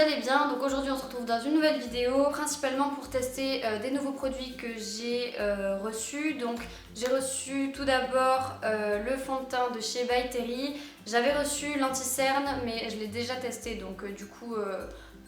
allez bien. Donc aujourd'hui on se retrouve dans une nouvelle vidéo, principalement pour tester des nouveaux produits que j'ai reçus. Donc j'ai reçu tout d'abord le fond de teint de chez By Terry. J'avais reçu l'anti-cerne mais je l'ai déjà testé, donc du coup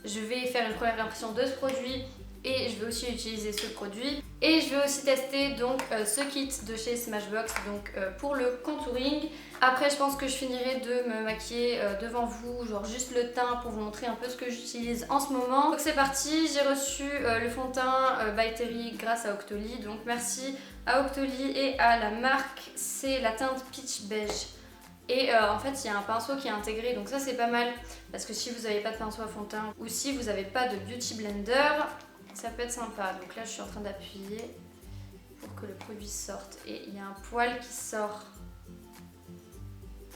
je vais faire une première impression de ce produit et je vais aussi utiliser ce produit. Et je vais aussi tester donc ce kit de chez Smashbox donc pour le contouring. Après je pense que je finirai de me maquiller devant vous, genre juste le teint pour vous montrer un peu ce que j'utilise en ce moment. Donc c'est parti, j'ai reçu le fond de teint By Terry grâce à Octoly. Donc merci à Octoly et à la marque, c'est la teinte Peach Beige. Et en fait il y a un pinceau qui est intégré, donc ça c'est pas mal parce que si vous n'avez pas de pinceau à fond de teint ou si vous n'avez pas de beauty blender, ça peut être sympa. Donc là je suis en train d'appuyer pour que le produit sorte et il y a un poil qui sort.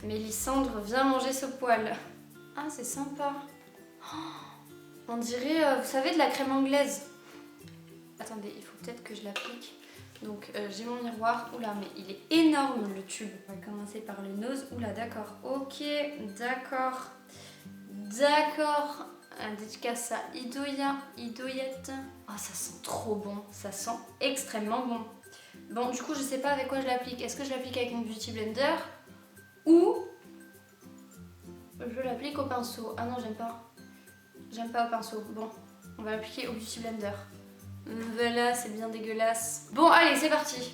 Mélissandre, viens manger ce poil. Ah c'est sympa. Oh, on dirait, vous savez, de la crème anglaise. Attendez, il faut peut-être que je l'applique. Donc j'ai mon miroir. Oula, mais il est énorme le tube. On va commencer par le nose. Oula, d'accord. Ok, d'accord. D'accord. Un dédicace à Idoyette. Oh, ça sent trop bon. Ça sent extrêmement bon. Bon, du coup, je sais pas avec quoi je l'applique. Est-ce que je l'applique avec une beauty blender ou je l'applique au pinceau? Ah non, j'aime pas. J'aime pas au pinceau. Bon, on va l'appliquer au beauty blender. Voilà, c'est bien dégueulasse. Bon, allez, c'est parti.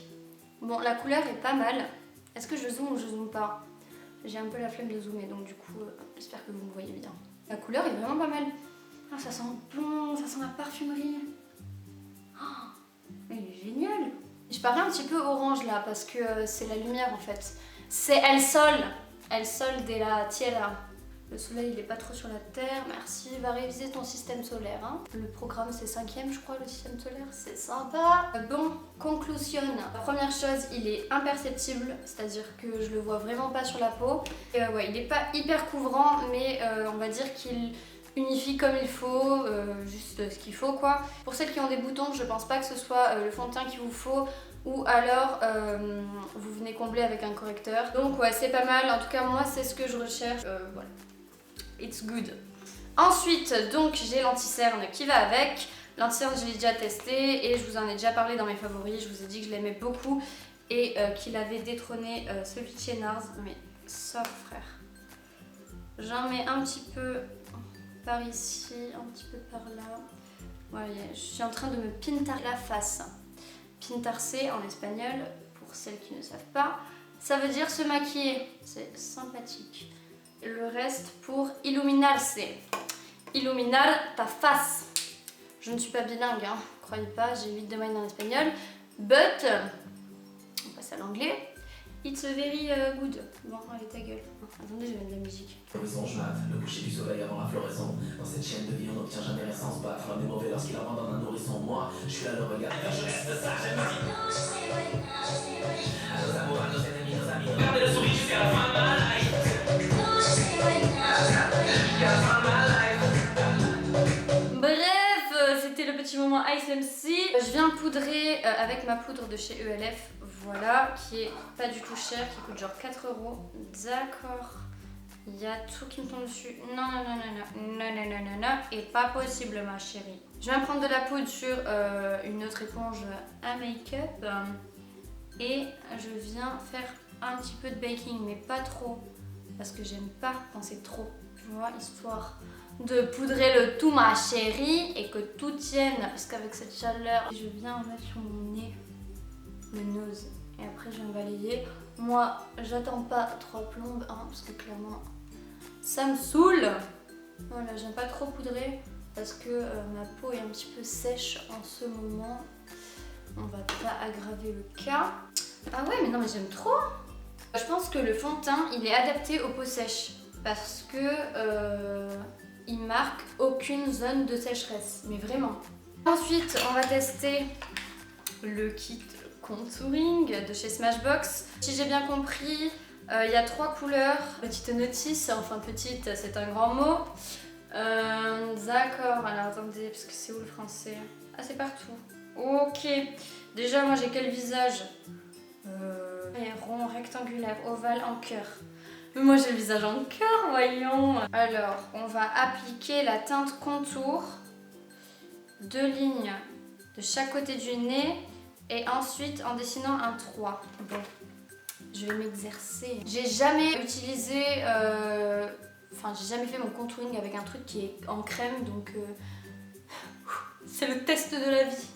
Bon, la couleur est pas mal. Est-ce que je zoome ou je zoome pas? J'ai un peu la flemme de zoomer, donc du coup, j'espère que vous me voyez bien. La couleur est vraiment pas mal. Ah, ça sent bon, ça sent la parfumerie. Oh, il est génial. Je parais un petit peu orange là, parce que c'est la lumière en fait. C'est El Sol. El Sol de la Tierra. Le soleil il est pas trop sur la terre, merci. Va réviser ton système solaire. Hein. Le programme c'est 5e je crois, le système solaire, c'est sympa. Bon, conclusion. Première chose, il est imperceptible, c'est-à-dire que je le vois vraiment pas sur la peau. Et ouais, il est pas hyper couvrant, mais on va dire qu'il unifie comme il faut, juste ce qu'il faut quoi. Pour celles qui ont des boutons, je pense pas que ce soit le fond de teint qu'il vous faut, ou alors vous venez combler avec un correcteur. Donc ouais, c'est pas mal, en tout cas moi c'est ce que je recherche, voilà. It's good. Ensuite, donc j'ai l'anti-cerne qui va avec. L'anti-cerne, je l'ai déjà testé et je vous en ai déjà parlé dans mes favoris. Je vous ai dit que je l'aimais beaucoup et qu'il avait détrôné celui de chez Nars. Mais ça, frère. J'en mets un petit peu par ici, un petit peu par là. Voilà, je suis en train de me pintar la face. Pintarse en espagnol, pour celles qui ne savent pas, ça veut dire se maquiller. C'est sympathique. Le reste pour illuminarse. Illuminar ta face. Je ne suis pas bilingue, hein, croyez pas, j'ai 8 de moyenne en espagnol. But, on passe à l'anglais. It's very good. Bon, allez ta gueule. Attendez, je vais mettre de la musique. Floraison, je mate le coucher du soleil avant la floraison. Dans cette chaîne de vie, on n'obtient jamais rien sans se battre. L'homme est mauvais lorsqu'il abandonne un nourrisson. Moi, je suis là, le regard. Je reste sage, je me dis. À nos amours, à nos ennemis, nos amis. Regardez le sourire jusqu'à la fin de ma life. Bref, c'était le petit moment Ice MC. Je viens poudrer avec ma poudre de chez ELF, voilà, qui est pas du tout chère, qui coûte genre 4 €. D'accord. Il y a tout qui me tombe dessus. Non, non, non, non, non, non, non, non, non, non, et pas possible ma chérie. Je viens prendre de la poudre sur une autre éponge à make-up et je viens faire un petit peu de baking, mais pas trop, parce que j'aime pas quand c'est trop, tu vois, histoire de poudrer le tout ma chérie et que tout tienne, parce qu'avec cette chaleur, je viens en mettre sur mon nez, le nose, et après je viens balayer. Moi j'attends pas 3 plombes, hein, parce que clairement ça me saoule. Voilà, j'aime pas trop poudrer parce que ma peau est un petit peu sèche en ce moment. On va pas aggraver le cas. Ah ouais, mais non mais j'aime trop. Je pense que le fond de teint il est adapté aux peaux sèches parce que il marque aucune zone de sécheresse, mais vraiment. Ensuite, on va tester le kit contouring de chez Smashbox. Si j'ai bien compris, il y a 3 couleurs. Petite notice, enfin petite, c'est un grand mot. D'accord, alors attendez, parce que c'est où le français? Ah, c'est partout. Ok. Déjà, moi j'ai quel visage? Rond, rectangulaire, ovale, en cœur. Mais moi j'ai le visage en cœur, voyons. Alors, on va appliquer la teinte contour. 2 lignes de chaque côté du nez. Et ensuite en dessinant un 3. Bon, je vais m'exercer. J'ai jamais utilisé... Enfin, j'ai jamais fait mon contouring avec un truc qui est en crème. Donc, c'est le test de la vie.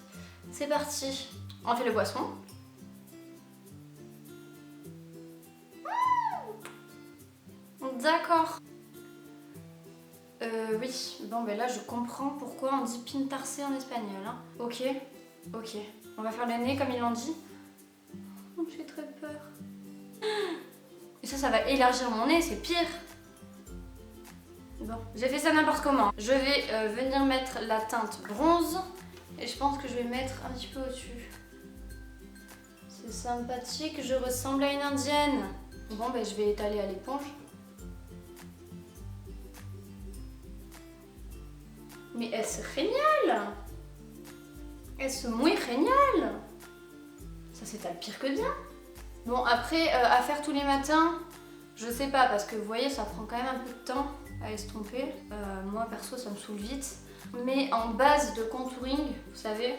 C'est parti. On fait le poisson. D'accord. Oui, bon ben là je comprends pourquoi on dit pintarse en espagnol. Hein. Ok, ok. On va faire le nez comme ils l'ont dit. J'ai très peur. Et ça va élargir mon nez, c'est pire. Bon, j'ai fait ça n'importe comment. Je vais venir mettre la teinte bronze. Et je pense que je vais mettre un petit peu au-dessus. C'est sympathique, je ressemble à une indienne. Bon ben je vais étaler à l'éponge. Mais est-ce génial? Est-ce muy génial? Ça s'étale pire que bien. Bon après, à faire tous les matins, je sais pas parce que vous voyez ça prend quand même un peu de temps à estomper. Moi perso ça me saoule vite. Mais en base de contouring, vous savez,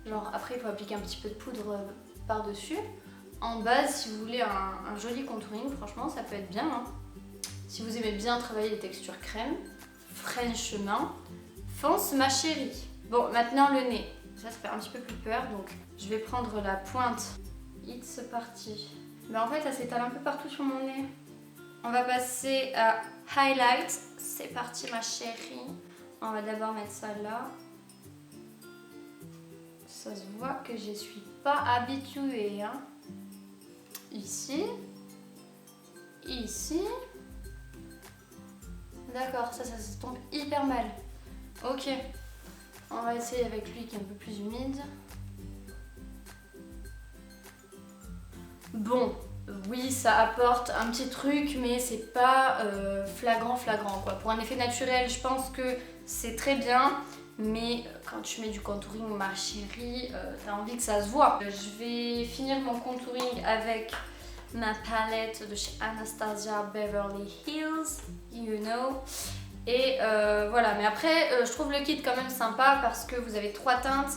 genre après il faut appliquer un petit peu de poudre par-dessus. En base, si vous voulez un joli contouring, franchement ça peut être bien. Hein. Si vous aimez bien travailler les textures crème, French main, fonce ma chérie. Bon, maintenant le nez. Ça fait un petit peu plus peur, donc je vais prendre la pointe. It's parti. Mais en fait, ça s'étale un peu partout sur mon nez. On va passer à highlight. C'est parti ma chérie. On va d'abord mettre ça là. Ça se voit que je suis pas habituée. Hein. Ici. Ici. D'accord, ça se tombe hyper mal. Ok. On va essayer avec lui qui est un peu plus humide. Bon, oui, ça apporte un petit truc, mais c'est pas flagrant quoi. Pour un effet naturel, je pense que c'est très bien, mais quand tu mets du contouring, ma chérie, t'as envie que ça se voit. Je vais finir mon contouring avec ma palette de chez Anastasia Beverly Hills, you know. Et voilà, mais après, je trouve le kit quand même sympa parce que vous avez 3 teintes.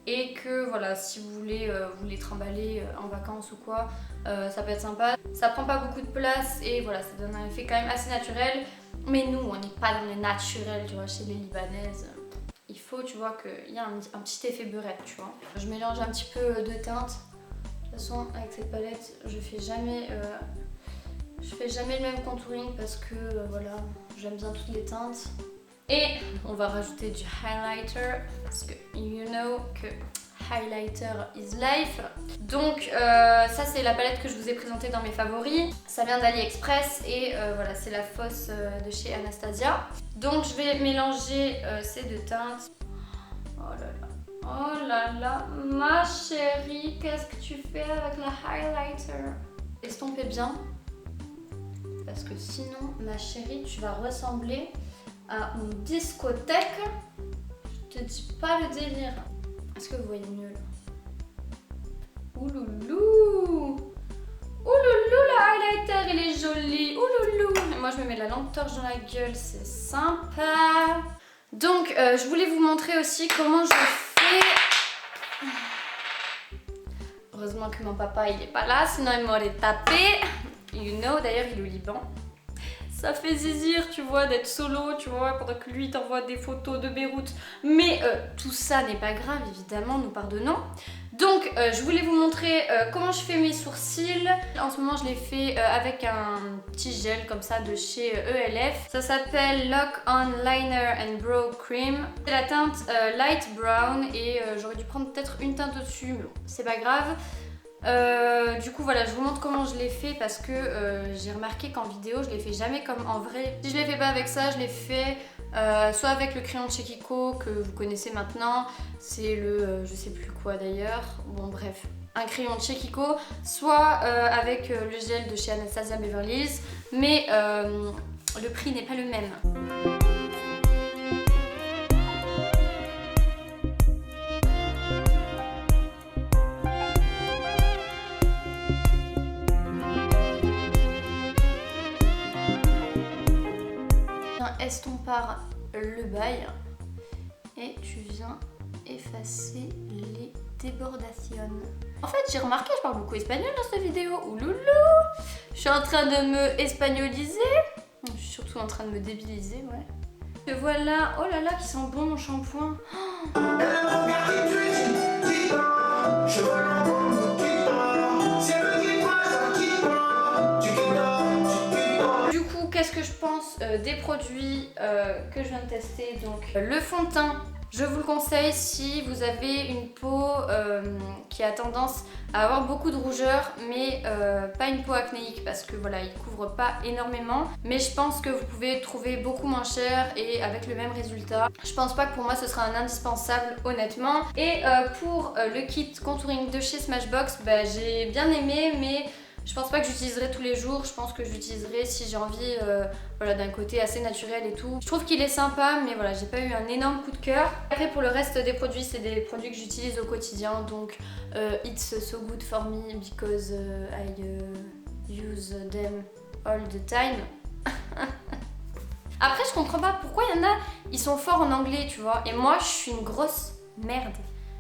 Et que voilà, si vous voulez vous les trimballer en vacances ou quoi, ça peut être sympa. Ça prend pas beaucoup de place et voilà, ça donne un effet quand même assez naturel. Mais nous, on n'est pas dans le naturel, tu vois, chez les Libanaises. Il faut, tu vois, qu'il y a un petit effet beurette, tu vois. Je mélange un petit peu de teintes. De toute façon, avec cette palette, je fais jamais le même contouring parce que voilà, j'aime bien toutes les teintes. Et on va rajouter du highlighter parce que you know que highlighter is life. Donc ça c'est la palette que je vous ai présentée dans mes favoris. Ça vient d'AliExpress et voilà, c'est la Fosse de chez Anastasia. Donc je vais mélanger ces 2 teintes. Oh là là, ma chérie, qu'est-ce que tu fais avec le highlighter? Estompez bien parce que sinon ma chérie, tu vas ressembler à une discothèque. Je te dis pas le délire. Est-ce que vous voyez mieux là? Ouloulou! Ouloulou, le highlighter il est joli. Ouloulou! Et moi je me mets la lampe torche dans la gueule, c'est sympa. Donc je voulais vous montrer aussi comment je fais. Heureusement que mon papa il est pas là, sinon il m'aurait tapé. You know, d'ailleurs il est au Liban. Ça fait zizir, tu vois, d'être solo, tu vois, pendant que lui t'envoie des photos de Beyrouth. Mais tout ça n'est pas grave, évidemment, nous pardonnons. Donc, je voulais vous montrer comment je fais mes sourcils. En ce moment, je les fais avec un petit gel comme ça de chez ELF. Ça s'appelle Lock On Liner and Brow Cream. C'est la teinte light brown et j'aurais dû prendre peut-être une teinte au-dessus, mais bon, c'est pas grave. Du coup voilà, je vous montre comment je l'ai fait parce que j'ai remarqué qu'en vidéo je les fais jamais comme en vrai. Si je les fais pas avec ça, je les fais soit avec le crayon de chez Kiko que vous connaissez maintenant, c'est le je sais plus quoi d'ailleurs, bon bref, un crayon de chez Kiko, soit avec le gel de chez Anastasia Beverly Hills, mais le prix n'est pas le même. viens estompar le bail et tu viens effacer les débordations. En fait, j'ai remarqué, je parle beaucoup espagnol dans cette vidéo. Ouloulou! Je suis en train de me espagnoliser. Je suis surtout en train de me débiliser, ouais. Et voilà, oh là là, qui sent bon mon shampoing. Oh. Du coup, qu'est-ce que je pense des produits que je viens de tester? Donc, le fond de teint. Je vous le conseille si vous avez une peau qui a tendance à avoir beaucoup de rougeur, mais pas une peau acnéique parce que voilà, il couvre pas énormément. Mais je pense que vous pouvez trouver beaucoup moins cher et avec le même résultat. Je pense pas que pour moi ce sera un indispensable honnêtement. Et pour le kit contouring de chez Smashbox, bah, j'ai bien aimé, mais je pense pas que j'utiliserai tous les jours. Je pense que j'utiliserai si j'ai envie voilà, d'un côté assez naturel et tout. Je trouve qu'il est sympa, mais voilà, j'ai pas eu un énorme coup de cœur. Après, pour le reste des produits, c'est des produits que j'utilise au quotidien. Donc, it's so good for me because I use them all the time. Après, je comprends pas pourquoi il y en a, ils sont forts en anglais, tu vois. Et moi, je suis une grosse merde.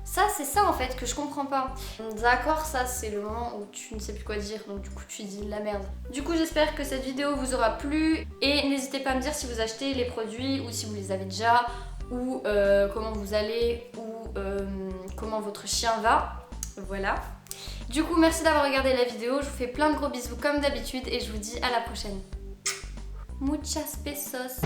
Ça, c'est ça en fait que je comprends pas. D'accord, ça c'est le moment où tu ne sais plus quoi dire, donc du coup tu dis de la merde. Du coup, j'espère que cette vidéo vous aura plu et n'hésitez pas à me dire si vous achetez les produits ou si vous les avez déjà, ou comment vous allez, ou comment votre chien va. Voilà. Du coup, merci d'avoir regardé la vidéo, je vous fais plein de gros bisous comme d'habitude et je vous dis à la prochaine. Muchas besos.